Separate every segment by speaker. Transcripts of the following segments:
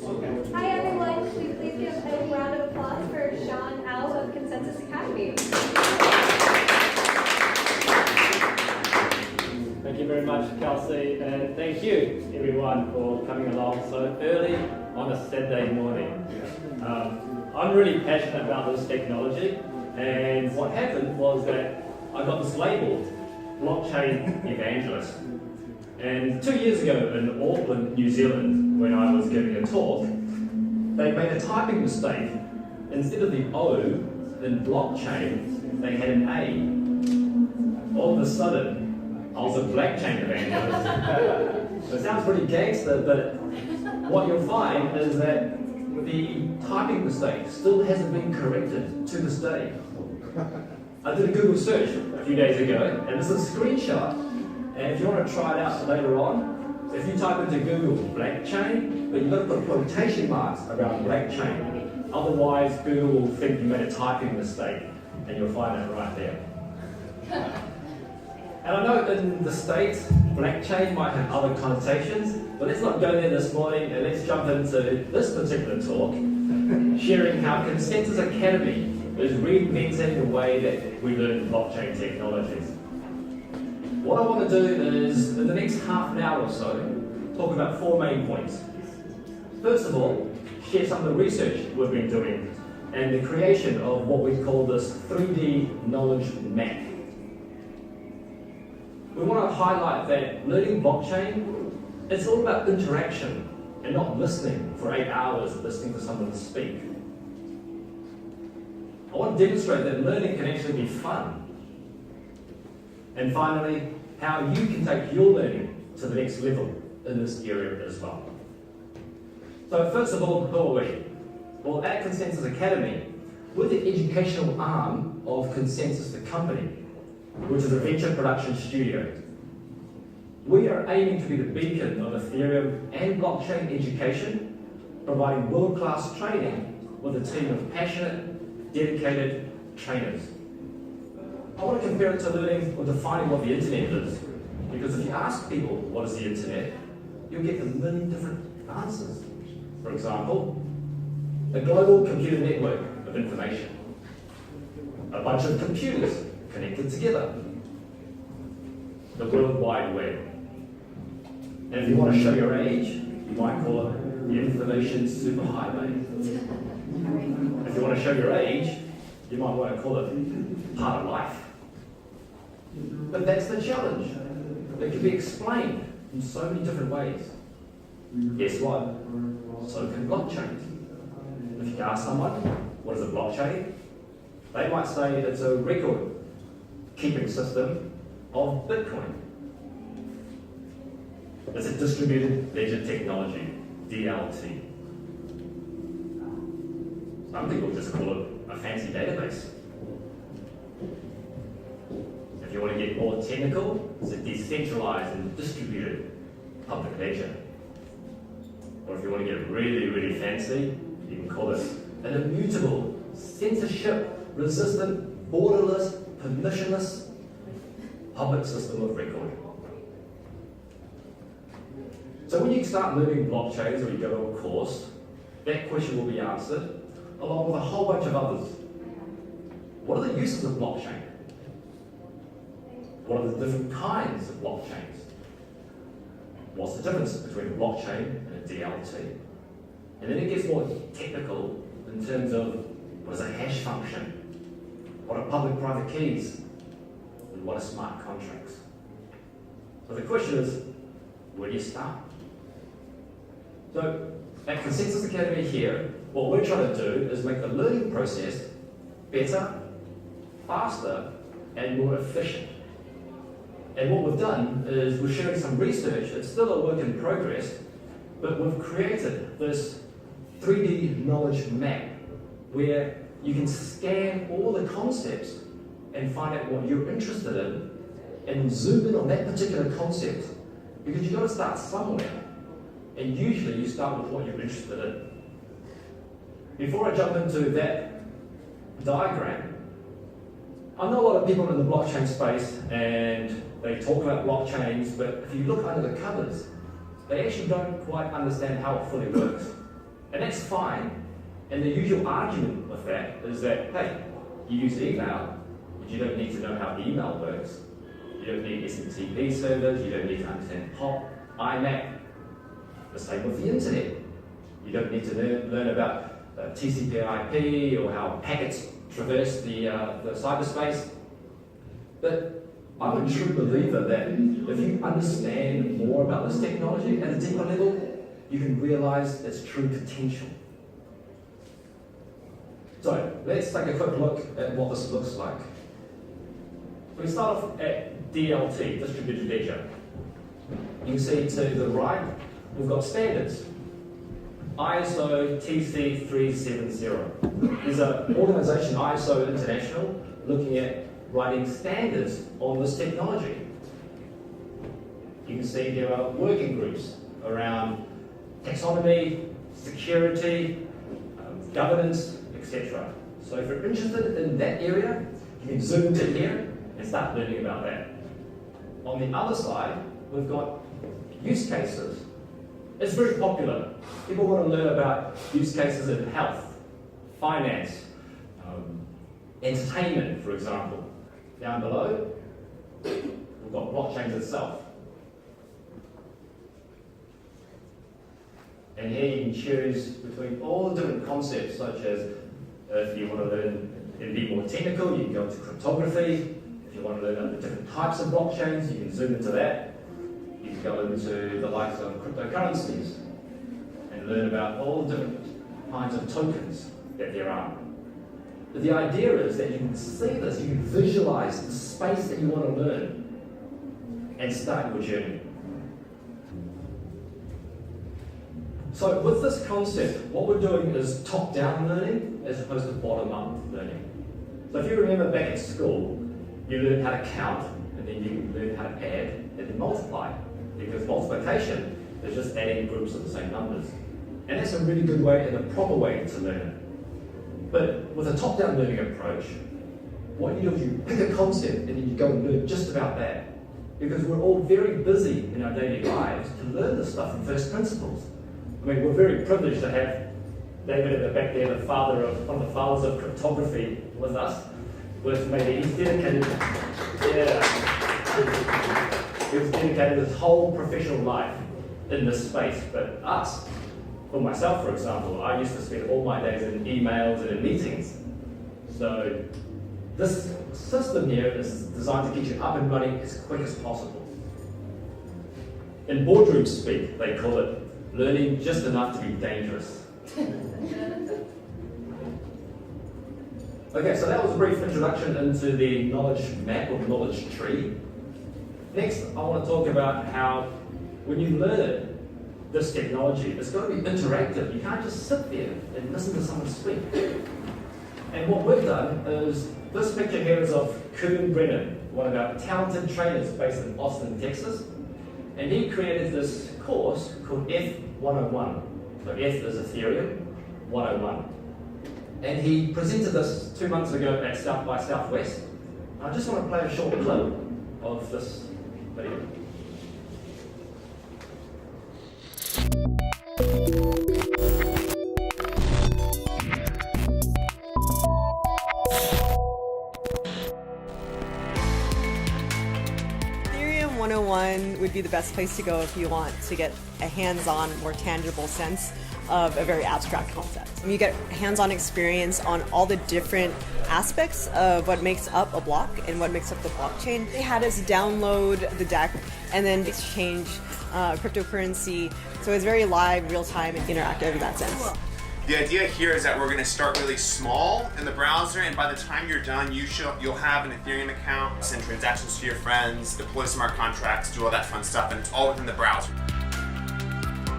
Speaker 1: Hi everyone, can we please give a round of applause for Sean Au of ConsenSys Academy.
Speaker 2: Thank you very much, Kelsey, and thank you everyone for coming along so early on a Saturday morning. I'm really passionate about this technology, and what happened was that I got this label, blockchain evangelist. And 2 years ago in Auckland, New Zealand, when I was giving a talk, they made a typing mistake. Instead of the O in blockchain, they had an A. All of a sudden, I was a blockchain evangelist. It sounds pretty gangster, but what you'll find is that the typing mistake still hasn't been corrected to this day. I did a Google search a few days ago, and this is a screenshot. And if you want to try it out later on, if you type into Google blockchain, but you've got to put quotation marks around blockchain. Otherwise, Google will think you made a typing mistake, and you'll find it right there. And I know in the States, blockchain might have other connotations, but let's not go there this morning, and let's jump into this particular talk, sharing how ConsenSys Academy is reinventing the way that we learn blockchain technologies. What I want to do is, in the next half an hour or so, talk about 4 main points. First of all, share some of the research we've been doing and the creation of what we call this 3D knowledge map. We want to highlight that learning blockchain, it's all about interaction and not listening for 8 hours listening to someone speak. I want to demonstrate that learning can actually be fun. And finally, how you can take your learning to the next level in this area as well. So first of all, who are we? Well, at ConsenSys Academy, we're the educational arm of ConsenSys the company, which is a venture production studio. We are aiming to be the beacon of Ethereum and blockchain education, providing world-class training with a team of passionate, dedicated trainers. I want to compare it to learning or defining what the internet is, because if you ask people what is the internet, you'll get a million different answers. For example, a global computer network of information, a bunch of computers connected together, the World Wide Web. And if you want to show your age, you might call it the information superhighway. If you want to show your age, you might want to call it part of life. But that's the challenge. It can be explained in so many different ways. Guess what? So can blockchains. If you ask someone, what is a blockchain? They might say it's a record-keeping system of Bitcoin. It's a distributed ledger technology, DLT. Some people just call it a fancy database. If you want to get more technical, it's a decentralized and distributed public ledger. Or if you want to get really, really fancy, you can call it an immutable, censorship-resistant, borderless, permissionless public system of record. So when you start learning blockchains or you go to a course, that question will be answered, along with a whole bunch of others. What are the uses of blockchain? What are the different kinds of blockchains? What's the difference between a blockchain and a DLT? And then it gets more technical in terms of what is a hash function, what are public-private keys, and what are smart contracts. So the question is, where do you start? So at ConsenSys Academy here, what we're trying to do is make the learning process better, faster, and more efficient. And what we've done is we're sharing some research. It's still a work in progress, but we've created this 3D knowledge map where you can scan all the concepts and find out what you're interested in and zoom in on that particular concept, because you've got to start somewhere, and usually you start with what you're interested in. Before I jump into that diagram, I know a lot of people in the blockchain space and they talk about blockchains, but if you look under the covers, they actually don't quite understand how it fully works. And that's fine. And the usual argument with that is that, hey, you use email, but you don't need to know how email works. You don't need SMTP servers, you don't need to understand POP, IMAP. The same with the internet. You don't need to learn about TCP/IP or how packets traverse the cyberspace. But I'm a true believer that if you understand more about this technology at a deeper level, you can realize its true potential. So let's take a quick look at what this looks like. We start off at DLT, distributed ledger. You can see to the right, we've got standards. ISO TC370. There's an organisation, ISO International, looking at writing standards on this technology. You can see there are working groups around taxonomy, security, governance, etc. So if you're interested in that area, you can zoom into here and start learning about that. On the other side, we've got use cases. It's very popular. People want to learn about use cases in health, finance, entertainment, for example. Down below, we've got blockchains itself. And here you can choose between all the different concepts, such as if you want to learn and be more technical, you can go into cryptography. If you want to learn the different types of blockchains, you can zoom into that. You can go into the likes of cryptocurrencies and learn about all the different kinds of tokens that there are. But the idea is that you can see this, you can visualize the space that you want to learn and start your journey. So with this concept, what we're doing is top-down learning as opposed to bottom-up learning. So if you remember back at school, you learned how to count, and then you learned how to add, and then multiply. Because multiplication is just adding groups of the same numbers. And that's a really good way and a proper way to learn it. But with a top-down learning approach, what you do is you pick a concept and then you go and learn just about that. Because we're all very busy in our daily lives to learn this stuff from first principles. I mean, we're very privileged to have David at the back there, one of the fathers of cryptography with us. He's dedicated, he's dedicated his whole professional life in this space. But us, for myself, for example, I used to spend all my days in emails and in meetings. So this system here is designed to get you up and running as quick as possible. In boardroom speak, they call it learning just enough to be dangerous. Okay, so that was a brief introduction into the knowledge map or knowledge tree. Next, I want to talk about how when you learn this technology, it's got to be interactive. You can't just sit there and listen to someone speak. And what we've done is, this picture here is of Kuhn Brennan, one of our talented trainers based in Austin, Texas. And he created this course called ETH101. So ETH is Ethereal, 101. And he presented this 2 months ago at South by Southwest. I just want to play a short clip of this video.
Speaker 3: Ethereum 101 would be the best place to go if you want to get a hands-on, more tangible sense of a very abstract concept. You get hands-on experience on all the different aspects of what makes up a block and what makes up the blockchain. They had us download the deck and then exchange cryptocurrency. So it's very live, real-time, and interactive in that sense.
Speaker 4: The idea here is that we're going to start really small in the browser, and by the time you're done, you'll have an Ethereum account, send transactions to your friends, deploy smart contracts, do all that fun stuff, and it's all within the browser.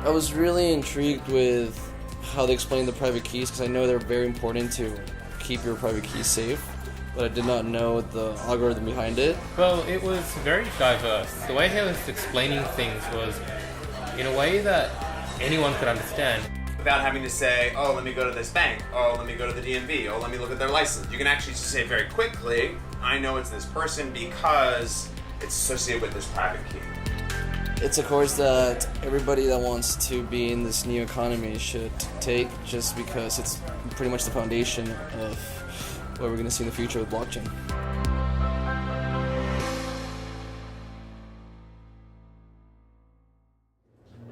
Speaker 5: I was really intrigued with how they explained the private keys, because I know they're very important to keep your private keys safe, but I did not know the algorithm behind it.
Speaker 6: Well, it was very diverse. The way he was explaining things was in a way that anyone could understand.
Speaker 4: Without having to say, oh, let me go to this bank, oh, let me go to the DMV, oh, let me look at their license. You can actually just say very quickly, I know it's this person because it's associated with this private key.
Speaker 5: It's a course that everybody that wants to be in this new economy should take, just because it's pretty much the foundation of what we're going to see in the future with blockchain.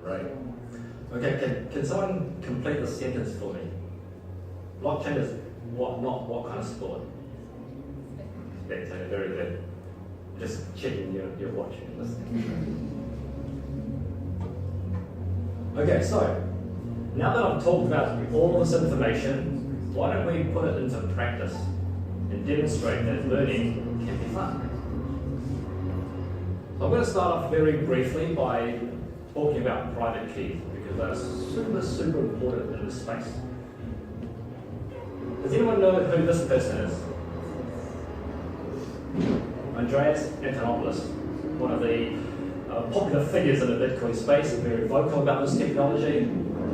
Speaker 2: Right. Okay, can someone complete the sentence for me? Blockchain is what, not what kind of sport? Spectator, very good. Just checking you're watching and listening. Okay, so now that I've talked about all this information, why don't we put it into practice and demonstrate that learning can be fun? So I'm going to start off very briefly by talking about private keys, because they're super important in this space. Does anyone know who this person is? Andreas Antonopoulos, one of the popular figures in the Bitcoin space, very vocal about this technology,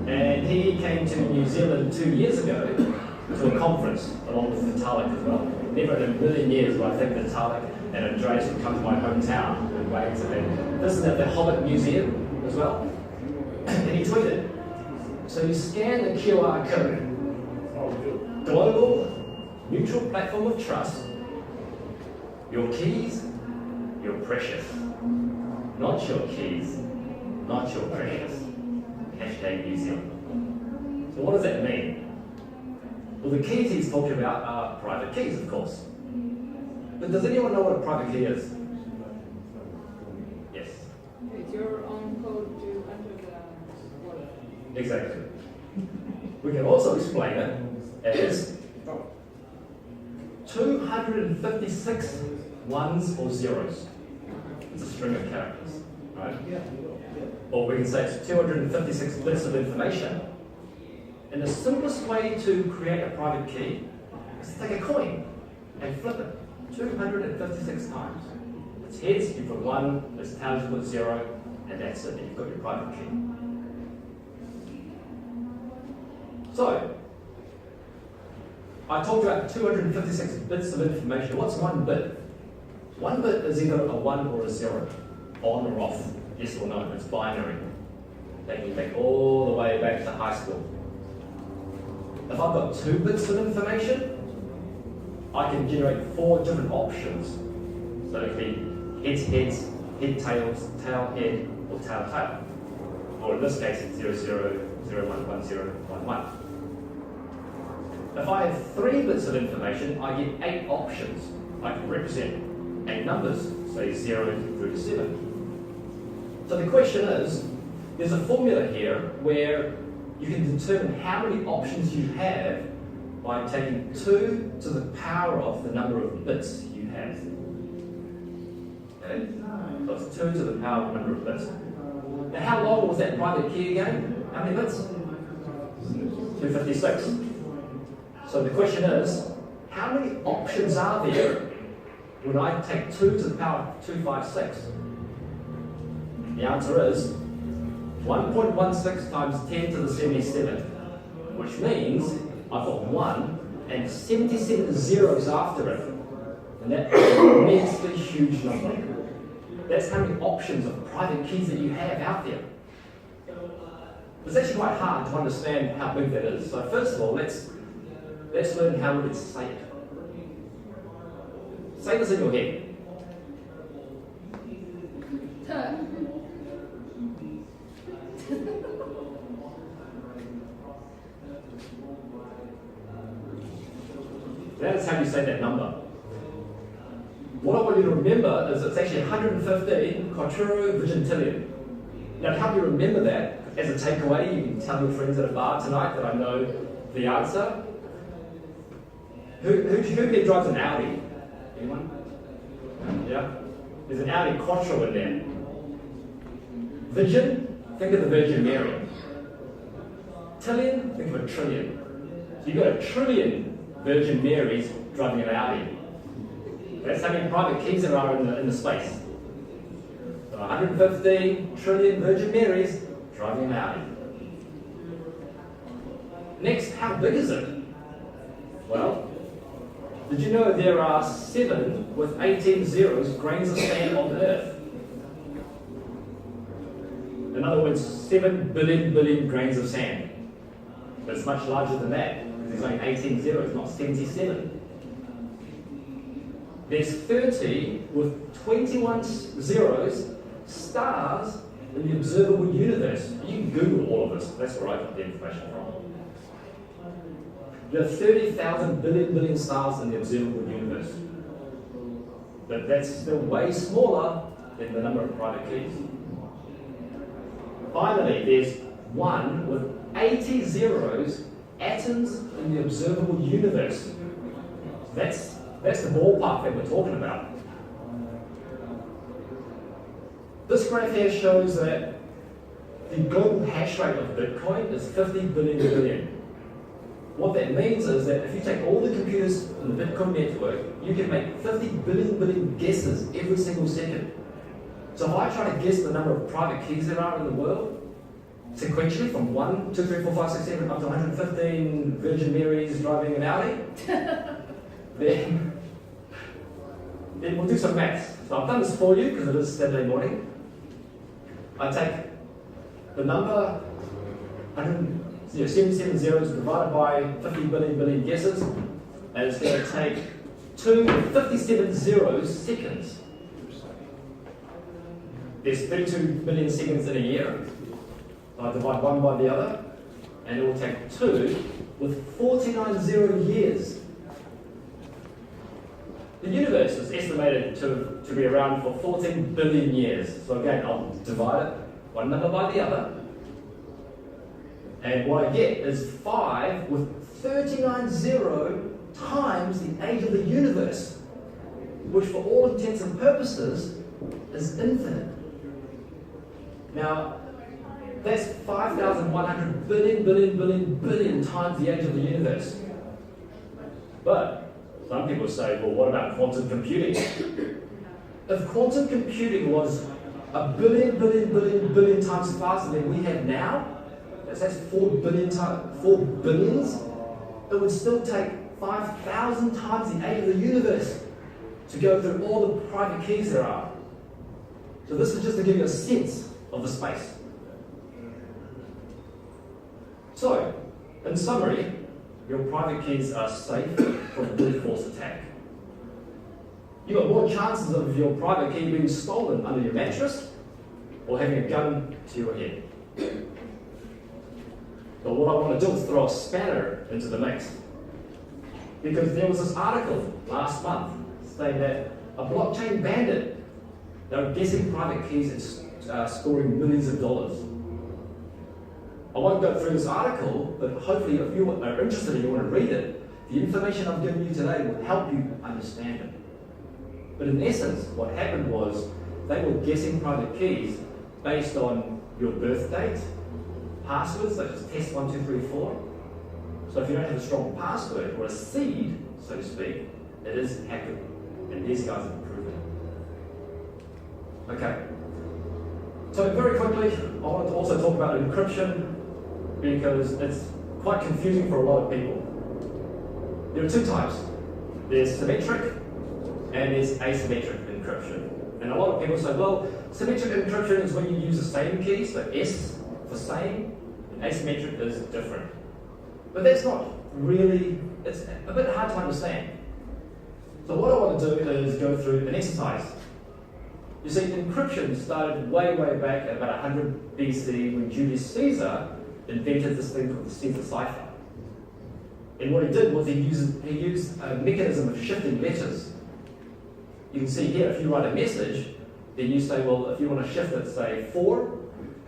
Speaker 2: and he came to New Zealand 2 years ago to a conference along with Vitalik as well. Never in a million years would I think Vitalik and Andreas would come to my hometown in Wales, and this is at the Hobbit Museum as well. And he tweeted, so you scan the QR code, global neutral platform of trust, your keys, you're precious. Not your keys, not your precious. Hashtag New Zealand. So what does that mean? Well, the keys he's talking about are private keys, of course. But does anyone know what a private key is? Yes.
Speaker 7: It's your own code to enter the wallet.
Speaker 2: Exactly. We can also explain it as 256 ones or zeros. It's a string of characters, right? Or we can say it's 256 bits of information. And the simplest way to create a private key is to take a coin and flip it 256 times. It's heads, you put 1, it's tails, you put 0, and that's it, and you've got your private key. So, I talked about 256 bits of information. What's 1 bit? 1 bit is either a 1 or a 0, on or off, yes or no, it's binary. Taking you back all the way back to high school. If I've got 2 bits of information, I can generate 4 different options. So it could be heads, heads, head, tails, tail, head, or tail, tail. Or in this case, it's 0, 0, 0, 1, 1, 0, 1, 1. If I have 3 bits of information, I get 8 options. I can represent 8 numbers, say 0 through to 7. So the question is, there's a formula here where you can determine how many options you have by taking 2 to the power of the number of bits you have. Okay? So it's 2 to the power of the number of bits. Now how long was that private key again? How many bits? 256. So the question is, how many options are there when I take 2 to the power of 256? The answer is 1.16 times 10 to the 77, which means I've got 1 and 77 zeros after it. And that's an immensely huge number. That's how many options of private keys that you have out there. It's actually quite hard to understand how big that is. So first of all, let's learn how we would say it. Say this in your head. That's how you say that number. What I want you to remember is it's actually 115 quattro vigintillion. Now to help you remember that, as a takeaway, you can tell your friends at a bar tonight that I know the answer. Who here drives an Audi? Anyone? Yeah? There's an Audi Quattro in there. Virgin, think of the Virgin Mary. Tillion, think of a trillion. So you've got a trillion Virgin Marys driving an Audi. That's how many private keys there are in the space. So 115 trillion Virgin Marys driving an Audi. Next, how big is it? Well, did you know there are 7 with 18 zeros grains of sand on Earth? In other words, 7 billion grains of sand. But it's much larger than that, because there's only 18 zeros, not 77. There's 30 with 21 zeros, stars in the observable universe. You can Google all of this, that's where I got the information from. There are 30,000 billion stars in the observable universe. But that's still way smaller than the number of private keys. Finally, there's one with 80 zeros, atoms in the observable universe. That's the ballpark that we're talking about. This graph here shows that the global hash rate of Bitcoin is 50 billion. What that means is that if you take all the computers in the Bitcoin network, you can make 50 billion guesses every single second. So if I try to guess the number of private keys there are in the world, sequentially from 1, 2, 3, 4, 5, 6, 7, up to 115 Virgin Marys driving an Audi, then we'll do some maths. So I've done this for you because it is Saturday morning. I take the number 77 zeros divided by 50 billion guesses, and it's going to take 57 zeros seconds. There's 32 million seconds in a year. I divide one by the other, and it will take 2 with 49 zero years. The universe is estimated to be around for 14 billion years. So again, I'll divide it one number by the other. And what I get is 5 with 39 zero times the age of the universe, which for all intents and purposes is infinite. Now, that's 5,100 billion times the age of the universe. But some people say, well, what about quantum computing? If quantum computing was a billion times faster than we have now, that's 4 billions, it would still take 5,000 times the age of the universe to go through all the private keys there are. So this is just to give you a sense of the space. So, in summary, your private keys are safe from brute force attack. You've got more chances of your private key being stolen under your mattress or having a gun to your head. But what I want to do is throw a spanner into the mix. Because there was this article last month saying that a blockchain bandit, they were guessing private keys and scoring millions of dollars. I won't go through this article, but hopefully if you are interested and you want to read it, the information I've given you today will help you understand it. But in essence, what happened was they were guessing private keys based on your birth date, passwords such as test1234. So if you don't have a strong password or a seed, so to speak, it is hackable. And these guys have proven it. Okay. So very quickly, I want to also talk about encryption because it's quite confusing for a lot of people. There are two types. There's symmetric and there's asymmetric encryption. And a lot of people say, well, symmetric encryption is when you use the same key, so S for same, and asymmetric is different. But that's not really, it's a bit hard to understand. So what I want to do is go through an exercise. You see, encryption started way back at about 100 BC when Julius Caesar invented this thing called the Caesar Cipher. And what he did was he used a mechanism of shifting letters. You can see here, if you write a message, then you say, well, if you want to shift it, say 4,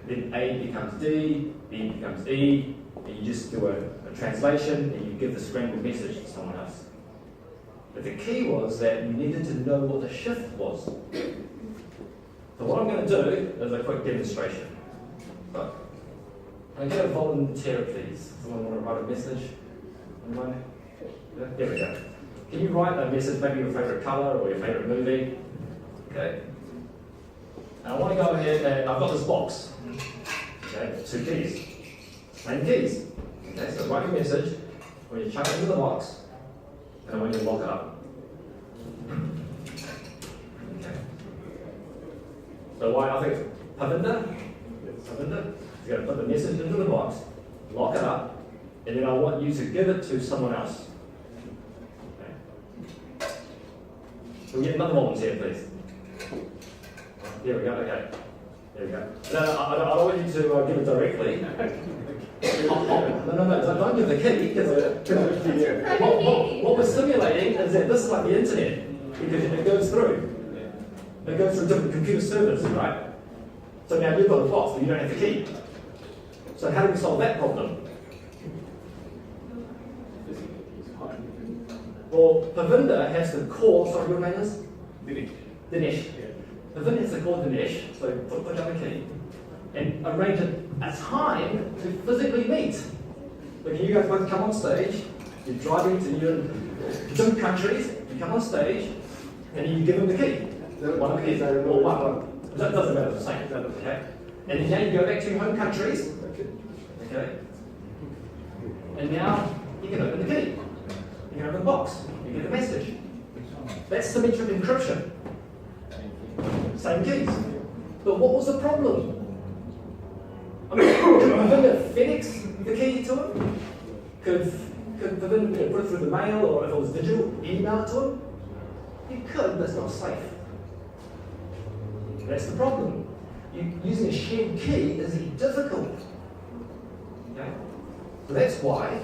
Speaker 2: then A becomes D, B becomes E, and you just do a translation and you give the scrambled message to someone else. But the key was that you needed to know what the shift was. So what I'm going to do is a quick demonstration. So, can I get a volunteer, please? Someone want to write a message? Anyone? Yeah, there we go. Can you write a message, maybe your favourite colour or your favourite movie? Okay. And I want to go ahead and I've got this box. Okay, 2 keys. Same keys. Okay, so write your message when you chuck it into the box and when you lock it up. Okay. So why I think Pavinda? You're going to put the message into the box, lock it up, and then I want you to give it to someone else. Okay. Can we get another volunteer, please? There we go, okay. There we go. No, I don't want you to give it directly. No, don't give the key, because what we're simulating is that this is like the internet, because it goes through. It goes through different computer servers, right? So now you've got a box, but you don't have the key. So how do we solve that problem? Well, Pavinda has to call, sorry, your name is? Dinesh. Pavinda has to call Dinesh, so put down the key, and arrange a time to physically meet. So can you guys both come on stage, you're driving to your different countries, you come on stage, and you give them the key. One of the keys, or one. That doesn't matter, the same, okay? And then now you go back to your home countries, okay? And now you can open the key. You can open the box, you get the message. That's symmetric encryption. Same keys. But what was the problem? I mean, could Pavinda FedEx the key to him? Could Pavinda put it through the mail, or if it was digital, email it to him? You could, but it's not safe. That's the problem. Using a shared key is difficult. Okay? So that's why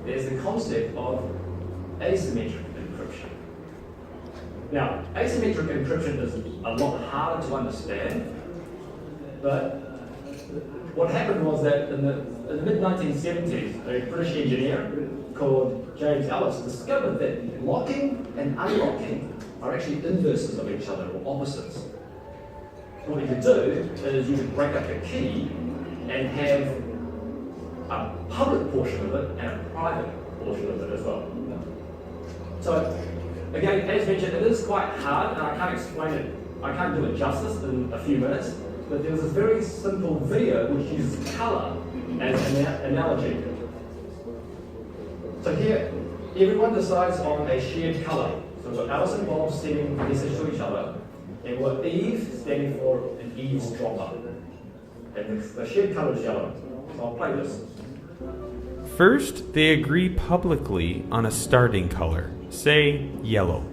Speaker 2: there's the concept of asymmetric encryption. Now, asymmetric encryption is a lot harder to understand, but what happened was that in the mid-1970s, a British engineer called James Ellis discovered that locking and unlocking are actually inverses of each other, or opposites. What you could do is you could break up the key and have a public portion of it and a private portion of it as well. So, again, as mentioned, it is quite hard, and I can't explain it, I can't do it justice in a few minutes, but there was a very simple video which uses colour as an analogy. So here, everyone decides on a shared colour. So we've got Alice and Bob sending a message to each other, and we've got Eve standing for an eavesdropper. And the shared colour is yellow. So I'll play this.
Speaker 8: First, they agree publicly on a starting color, say yellow.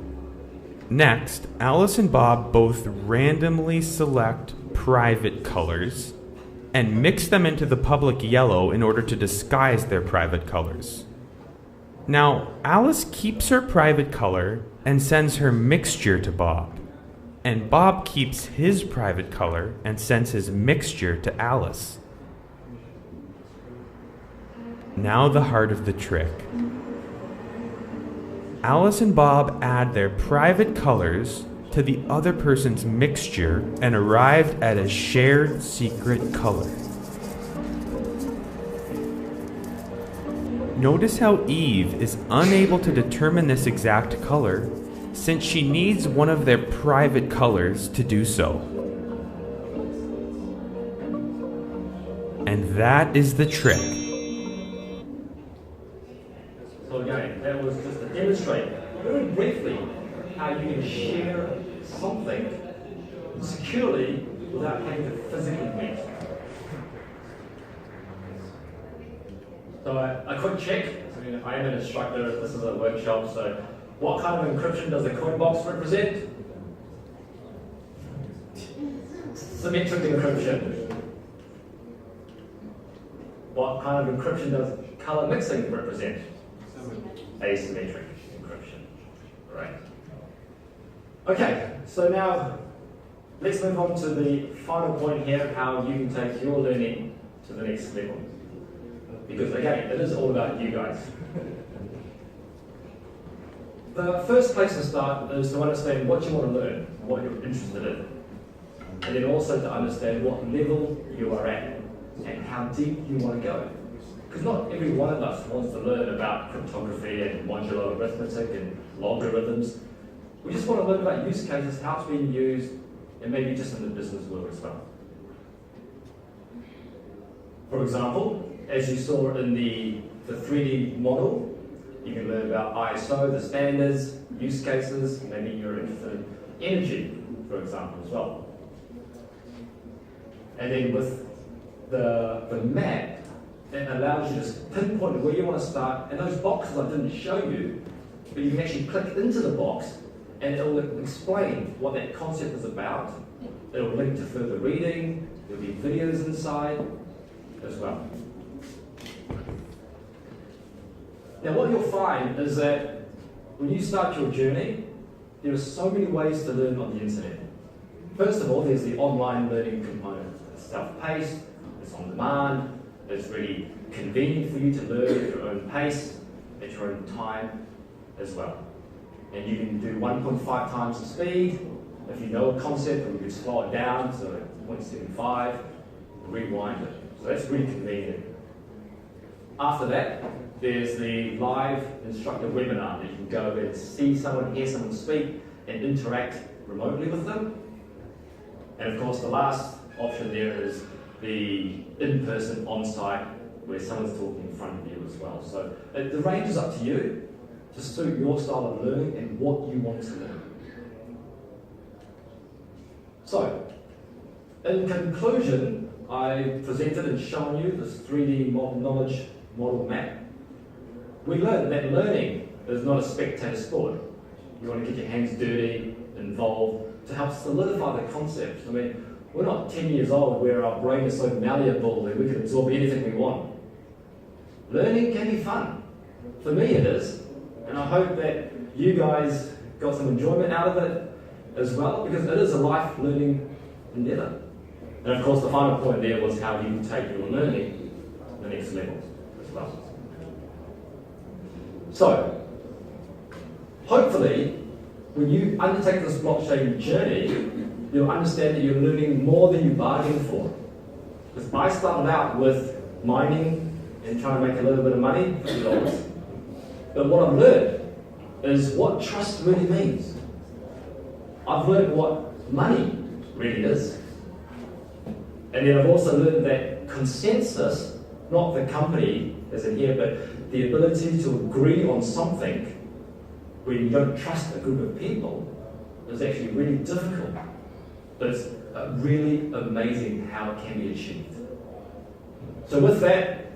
Speaker 8: Next, Alice and Bob both randomly select private colors and mix them into the public yellow in order to disguise their private colors. Now, Alice keeps her private color and sends her mixture to Bob, and Bob keeps his private color and sends his mixture to Alice. Now the heart of the trick. Alice and Bob add their private colors to the other person's mixture and arrived at a shared secret color. Notice how Eve is unable to determine this exact color since she needs one of their private colors to do so. And that is the trick.
Speaker 2: So again, that was just to demonstrate very briefly how you can share something securely without having to physically meet. So a quick check. I am an instructor. This is a workshop. So what kind of encryption does the coin box represent? Symmetric encryption. What kind of encryption does color mixing represent? Asymmetric encryption. Right. Okay, so now let's move on to the final point here, how you can take your learning to the next level. Because again, it is all about you guys. The first place to start is to understand what you want to learn, what you're interested in. And then also to understand what level you are at and how deep you want to go. Because not every one of us wants to learn about cryptography and modular arithmetic and logarithms. We just want to learn about use cases, how it's being used, and maybe just in the business world as well. For example, as you saw in the 3D model, you can learn about ISO, the standards, use cases, maybe you're interested in energy, for example, as well. And then with
Speaker 9: the map that allows you to just pinpoint where you want to start, and those boxes I didn't show you, but you can actually click into the box and it will explain what that concept is about. It will link to further reading, there will be videos inside as well. Now what you'll find is that when you start your journey, there are so many ways to learn on the internet. First of all, there's the online learning component. It's self-paced, it's on demand, it's really convenient for you to learn at your own pace, at your own time as well. And you can do 1.5 times the speed. If you know a concept, or you can slow it down to 0.75, rewind it. So that's really convenient. After that, there's the live instructor webinar that you can go and see someone, hear someone speak, and interact remotely with them. And of course, the last option there is the in-person, on-site, where someone's talking in front of you as well. So the range is up to you to suit your style of learning and what you want to learn. So, in conclusion, I presented and shown you this 3D knowledge model map. We learned that learning is not a spectator sport. You want to get your hands dirty, involved, to help solidify the concepts. I mean, we're not 10 years old where our brain is so malleable that we can absorb anything we want. Learning can be fun. For me it is, and I hope that you guys got some enjoyment out of it as well, because it is a life learning endeavour. And of course the final point there was how you take your learning to the next level as well. So, hopefully, when you undertake this blockchain journey, you'll understand that you're learning more than you bargained for. Because I started out with mining and trying to make a little bit of money, $50. But what I've learned is what trust really means. I've learned what money really is. And then I've also learned that ConsenSys, not the company as in here, but the ability to agree on something when you don't trust a group of people is actually really difficult. But it's really amazing how it can be achieved. So with that,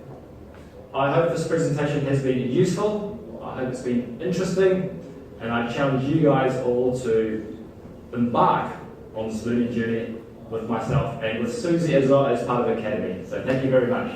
Speaker 9: I hope this presentation has been useful. I hope it's been interesting. And I challenge you guys all to embark on this learning journey with myself and with Susie as well as part of the Academy. So thank you very much.